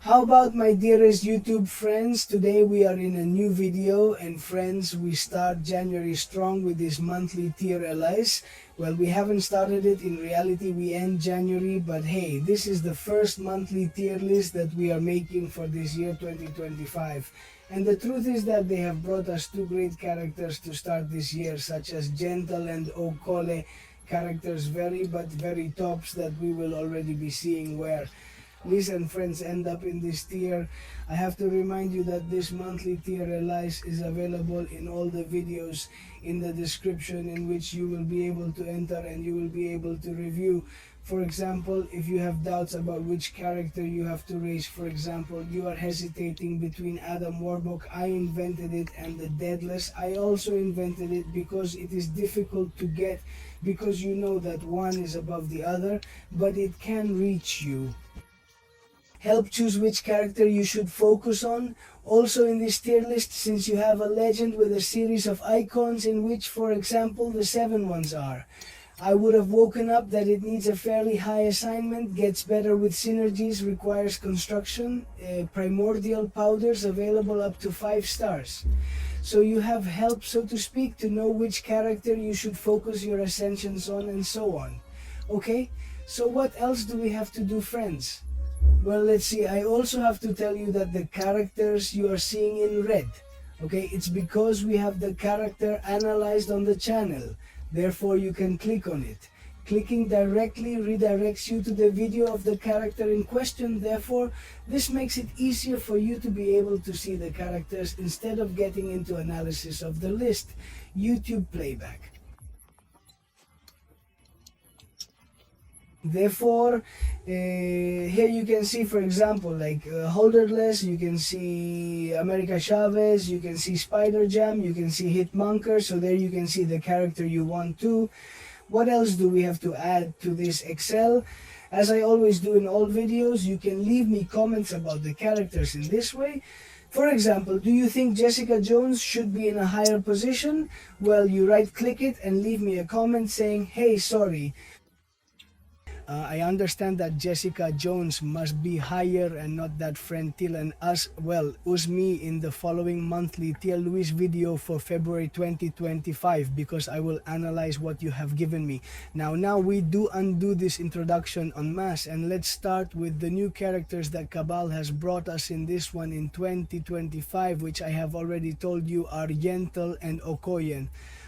How about my dearest YouTube friends? Today we are in a new video, and friends, we start January strong with this monthly tier allies. Well, we haven't started it. In reality, we end January, but hey, this is the first monthly tier list that we are making for this year 2025. And the truth is that they have brought us two great characters to start this year, such as Gentle and Okoye, characters very tops that we will already be seeing where listen friends end up in this tier. I have to remind you that this monthly tier allies is available in all the videos in the description, in which you will be able to enter and you will be able to review. For example, if you have doubts about which character you have to raise, for example, you are hesitating between Adam Warlock, I invented it, and the Deadless, I also invented it because it is difficult to get, because you know that one is above the other, but it can reach you. Help choose which character you should focus on. Also in this tier list, since you have a legend with a series of icons in which, for example, the 7 ones are. I would have woken up that it needs a fairly high assignment, gets better with synergies, requires construction, primordial powders available up to 5 stars. So you have help, so to speak, to know which character you should focus your ascensions on and so on. Okay, so what else do we have to do, friends? Well, let's see. I also have to tell you that the characters you are seeing in red, okay, it's because we have the character analyzed on the channel. Therefore, you can click on it. Clicking directly redirects you to the video of the character in question. Therefore, this makes it easier for you to be able to see the characters instead of getting into analysis of the list. YouTube playback. Therefore, here you can see, for example, like Holderless, you can see America Chavez, you can see Spider Jam, you can see Hitmonker, so there you can see the character you want to. What else do we have to add to this Excel? As I always do in all videos, you can leave me comments about the characters in this way. For example, do you think Jessica Jones should be in a higher position? Well, you right click it and leave me a comment saying, hey, sorry, I understand that Jessica Jones must be higher and not that friend Till and us, well, us me in the following monthly Till Luis video for February 2025, because I will analyze what you have given me. Now we do undo this introduction en masse, and let's start with the new characters that Cabal has brought us in this one in 2025, which I have already told you are Gentle and Okoye.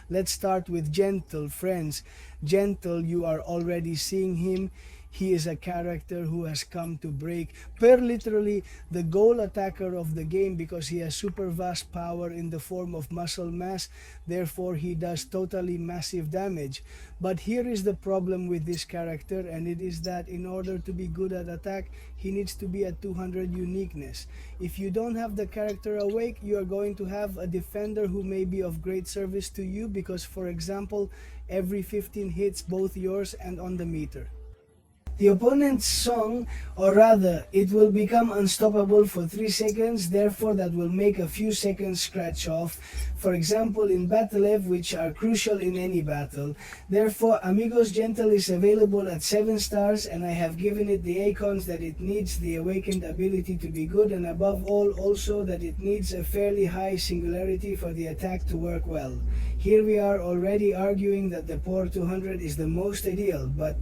Let's start with Gentle, friends. Gentle, you are already seeing him. He is a character who has come to break per literally the goal attacker of the game, because he has super vast power in the form of muscle mass. Therefore, he does totally massive damage. But here is the problem with this character, and it is that in order to be good at attack, he needs to be at 200 uniqueness. If you don't have the character awake, you are going to have a defender who may be of great service to you, because, for example, every 15 hits both yours and on the meter. The opponent's song, or rather, it will become unstoppable for 3 seconds, therefore that will make a few seconds scratch off, for example in Battle F, which are crucial in any battle. Therefore, Amigos Gentle is available at 7 stars, and I have given it the icons that it needs, the awakened ability to be good, and above all also that it needs a fairly high singularity for the attack to work well. Here we are already arguing that the poor 200 is the most ideal, but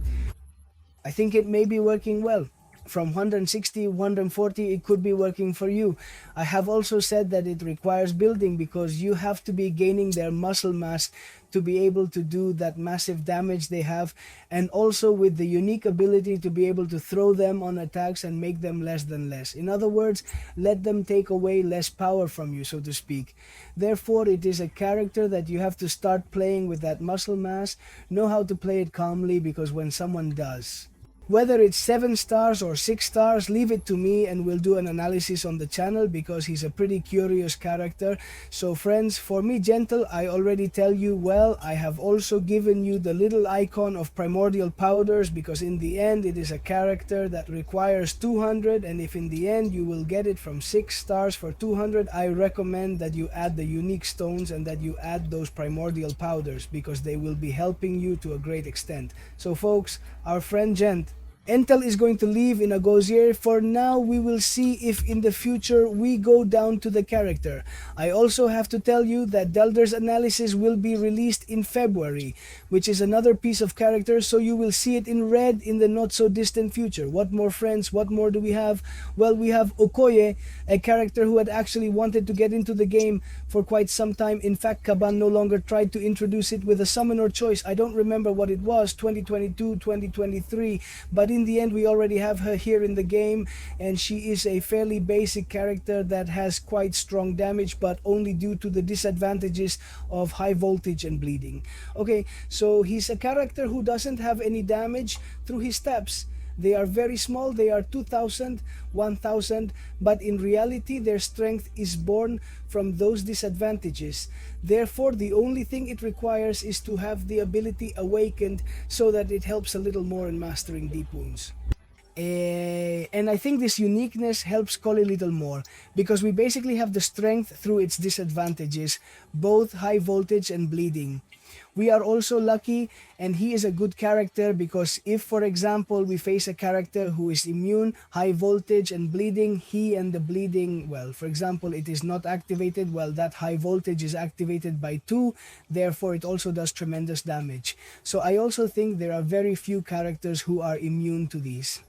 I think it may be working well. From 160, 140, it could be working for you. I have also said that it requires building, because you have to be gaining their muscle mass to be able to do that massive damage they have, and also with the unique ability to be able to throw them on attacks and make them less than less. In other words, let them take away less power from you, so to speak. Therefore, it is a character that you have to start playing with that muscle mass, know how to play it calmly, because when someone does, whether it's 7 stars or 6 stars, leave it to me and we'll do an analysis on the channel, because he's a pretty curious character. So friends, for me Gentle, I already tell you, well, I have also given you the little icon of primordial powders, because in the end it is a character that requires 200, and if in the end you will get it from 6 stars for 200, I recommend that you add the unique stones and that you add those primordial powders, because they will be helping you to a great extent. So folks, our friend Gent, Entel is going to leave in a Godtier. For now, we will see if in the future we go down to the character. I also have to tell you that Delder's analysis will be released in February, which is another piece of character, so you will see it in red in the not so distant future. What more, friends? What more do we have? Well, we have Okoye, a character who had actually wanted to get into the game for quite some time. In fact, Kaban no longer tried to introduce it with a summoner choice. I don't remember what it was, 2022, 2023, but in the end we already have her here in the game, and she is a fairly basic character that has quite strong damage, but only due to the disadvantages of high voltage and bleeding. Okay, so he's a character who doesn't have any damage through his steps. They are very small, they are 2000, 1000, but in reality their strength is born from those disadvantages. Therefore, the only thing it requires is to have the ability awakened so that it helps a little more in mastering deep wounds. And I think this uniqueness helps Koli a little more, because we basically have the strength through its disadvantages, both high voltage and bleeding. We are also lucky, and he is a good character, because if, for example, we face a character who is immune, high voltage and bleeding, he and the bleeding, well, for example, it is not activated, well, that high voltage is activated by 2, therefore it also does tremendous damage. So I also think there are very few characters who are immune to these.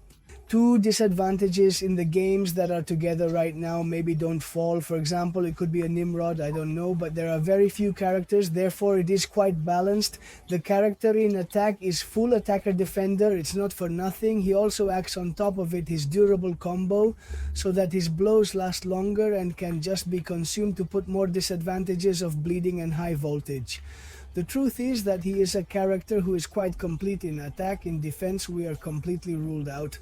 Two disadvantages in the games that are together right now maybe don't fall. For example, it could be a Nimrod, I don't know, but there are very few characters, therefore it is quite balanced. The character in attack is full attacker defender, it's not for nothing. He also acts on top of it his durable combo, so that his blows last longer and can just be consumed to put more disadvantages of bleeding and high voltage. The truth is that he is a character who is quite complete in attack. In defense, we are completely ruled out.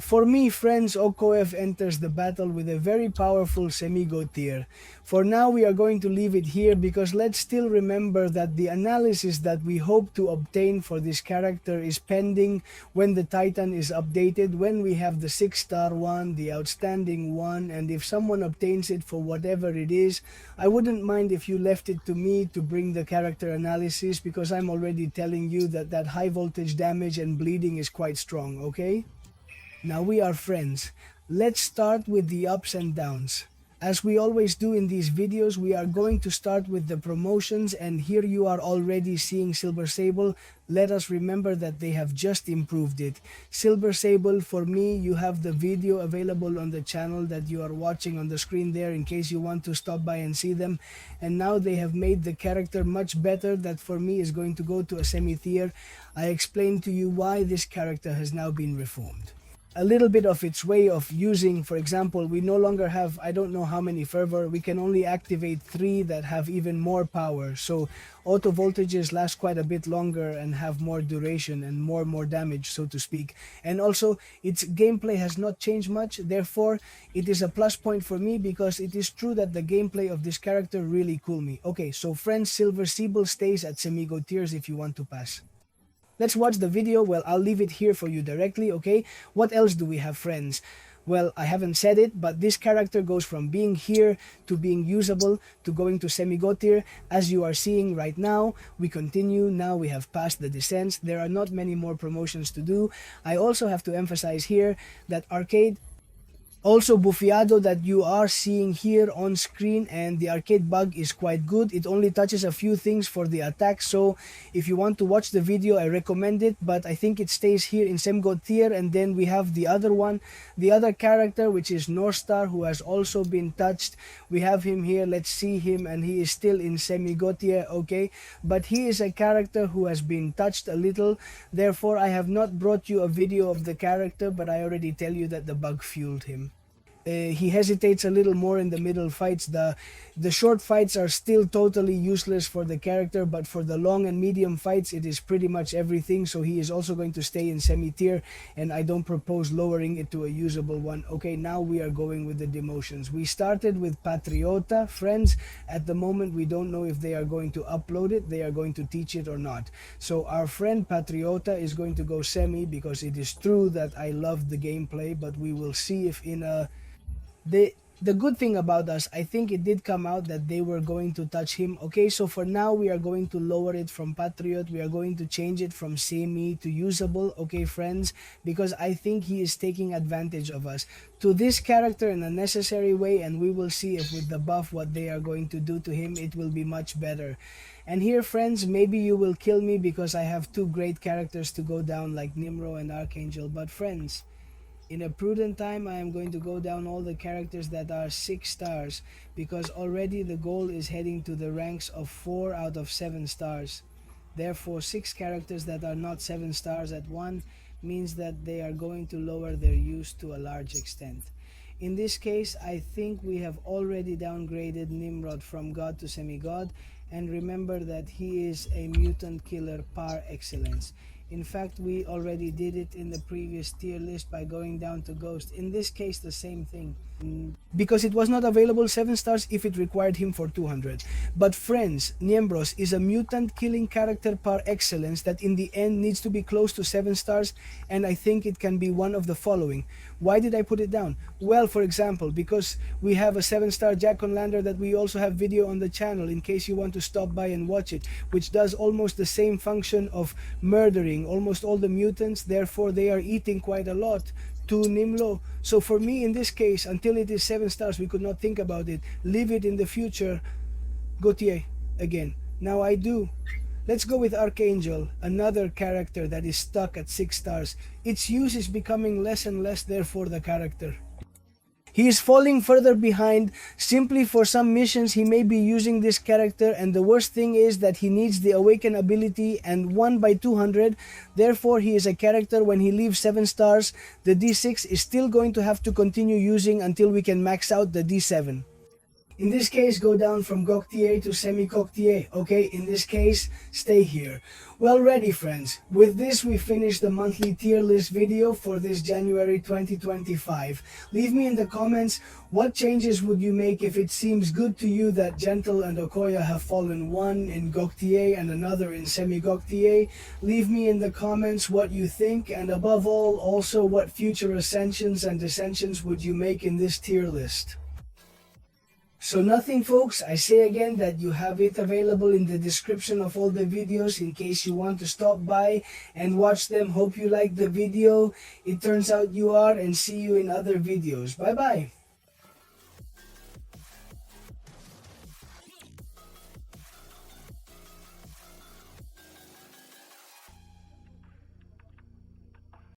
For me, friends, Okoye enters the battle with a very powerful semi-Godtier. For now, we are going to leave it here, because let's still remember that the analysis that we hope to obtain for this character is pending when the Titan is updated, when we have the 6-star one, the outstanding one, and if someone obtains it for whatever it is, I wouldn't mind if you left it to me to bring the character analysis, because I'm already telling you that that high voltage damage and bleeding is quite strong, okay? Now we are friends. Let's start with the ups and downs. As we always do in these videos, we are going to start with the promotions, and here you are already seeing Silver Sable. Let us remember that they have just improved it. Silver Sable, for me, you have the video available on the channel that you are watching on the screen there in case you want to stop by and see them. And now they have made the character much better, that for me is going to go to a semi-tier. I explained to you why this character has now been reformed. A little bit of its way of using, for example, we no longer have, I don't know how many fervor, we can only activate 3 that have even more power, so auto voltages last quite a bit longer and have more duration and more damage, so to speak. And also its gameplay has not changed much, therefore it is a plus point for me, because it is true that the gameplay of this character really cool me. Okay, so friends, Silver Sable stays at semi-Godtiers if you want to pass. Let's watch the video. Well, I'll leave it here for you directly, okay? What else do we have, friends? Well, I haven't said it, but this character goes from being here to being usable to going to semi-Godtier. As you are seeing right now, we continue. Now we have passed the descents. There are not many more promotions to do. I also have to emphasize here that Arcade also buffiado that you are seeing here on screen, and the arcade bug is quite good. It only touches a few things for the attack, so if you want to watch the video, I recommend it, but I think it stays here in semi-Godtier. And then we have the other one, the other character, which is North Star, who has also been touched. We have him here, let's see him, and he is still in semi-Godtier, okay? But he is a character who has been touched a little, therefore I have not brought you a video of the character, but I already tell you that the bug fueled him. He hesitates a little more in the middle fights. The short fights are still totally useless for the character, but for the long and medium fights it is pretty much everything, so he is also going to stay in semi-tier, and I don't propose lowering it to a usable one. Okay, now we are going with the demotions. We started with Patriota, friends. At the moment we don't know if they are going to upload it, they are going to teach it or not. So our friend Patriota is going to go semi, because it is true that I love the gameplay, but we will see if in a The good thing about us, I think it did come out that they were going to touch him. Okay, so for now we are going to lower it from Patriot. We are going to change it from semi to usable, okay friends, because I think he is taking advantage of us to this character in a necessary way, and we will see if with the buff what they are going to do to him, it will be much better. And here friends, maybe you will kill me because I have two great characters to go down like Nimro and Archangel, but friends, in a prudent time, I am going to go down all the characters that are 6 stars, because already the goal is heading to the ranks of 4 out of 7 stars. Therefore, 6 characters that are not 7 stars at 1 means that they are going to lower their use to a large extent. In this case, I think we have already downgraded Nimrod from God to semi-God, and remember that he is a mutant killer par excellence. In fact, we already did it in the previous tier list by going down to Ghost. In this case, the same thing. Because it was not available 7 stars if it required him for 200. But friends, Niembros is a mutant killing character par excellence that in the end needs to be close to 7 stars, and I think it can be one of the following. Why did I put it down? Well, for example, because we have a 7-star Jack on Lander that we also have video on the channel in case you want to stop by and watch it, which does almost the same function of murdering almost all the mutants, therefore they are eating quite a lot to Nimlo. So for me in this case, until it is 7 stars, we could not think about it. Leave it in the future. Godtier again. Now I do. Let's go with Archangel, another character that is stuck at 6 stars. Its use is becoming less and less, therefore the character. He is falling further behind simply for some missions he may be using this character, and the worst thing is that he needs the awaken ability and 1 by 200. Therefore he is a character when he leaves 7 stars, the D6 is still going to have to continue using until we can max out the D7. In this case, go down from Godtier to semi-Godtier. Okay, in this case, stay here. Well, ready friends. With this, we finish the monthly tier list video for this January 2025. Leave me in the comments what changes would you make if it seems good to you that Gentle and Okoye have fallen, one in Godtier and another in semi-Godtier. Leave me in the comments what you think, and above all, also what future ascensions and descensions would you make in this tier list. So nothing folks, I say again that you have it available in the description of all the videos in case you want to stop by and watch them. Hope you like the video. It turns out you are, and see you in other videos. Bye bye.